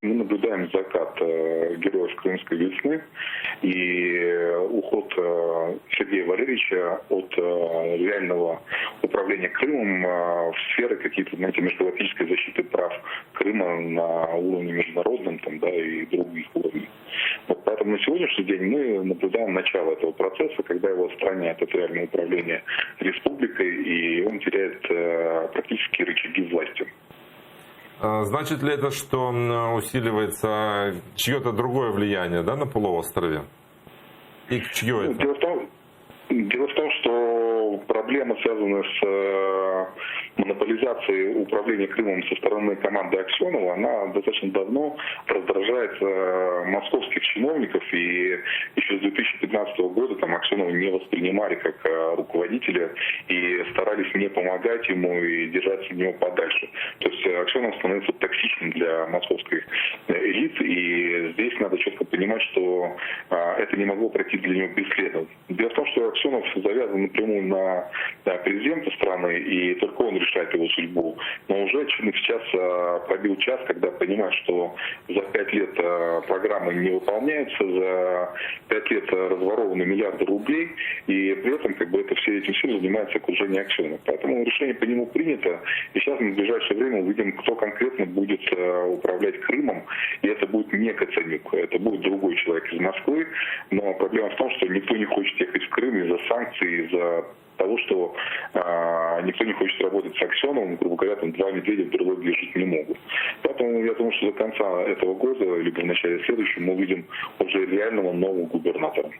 Мы наблюдаем закат героев Крымской весны и уход Сергея Валерьевича от реального управления Крымом в сферы какие-то, знаете, межгалактической защиты прав Крыма на уровне международном и других уровней. Вот поэтому на сегодняшний день мы наблюдаем начало этого процесса, когда его отстраняют от реального управления республикой, и он теряет практически рычаги власти. Значит ли это, что усиливается чье-то другое влияние, на полуострове? И чье это? Дело в том, что проблема связана с монополизацией управления Крымом со стороны команды Аксенова, она достаточно давно раздражает московских чиновников, и еще с 2015 года Аксенова не воспринимали как руководителя и старались не помогать ему и держаться от него подальше. То есть Аксенов становится токсичным для московской элиты, и здесь надо четко понимать, что это не могло пройти для него бесследно. Дело в том, что Аксенов завязан напрямую на президента страны, и только он решает его судьбу. Но уже сейчас пробил час, когда понимает, что за 5 лет программы не выполняются, за 5 лет разворованы миллиарды рублей, и при этом этим всем занимается окружение Аксенова. Поэтому решение по нему принято, и сейчас мы в ближайшее время увидим, кто конкретно будет управлять Крымом, и это будет не Коценюк, это будет другой человек из Москвы, но проблема в том, что никто не хочет ехать в Крым из-за санкций, из-за того, что никто не хочет работать с Аксеновым, грубо говоря, два медведя в берлоге жить не могут. Поэтому я думаю, что до конца этого года, либо в начале следующего, мы увидим уже реального нового губернатора.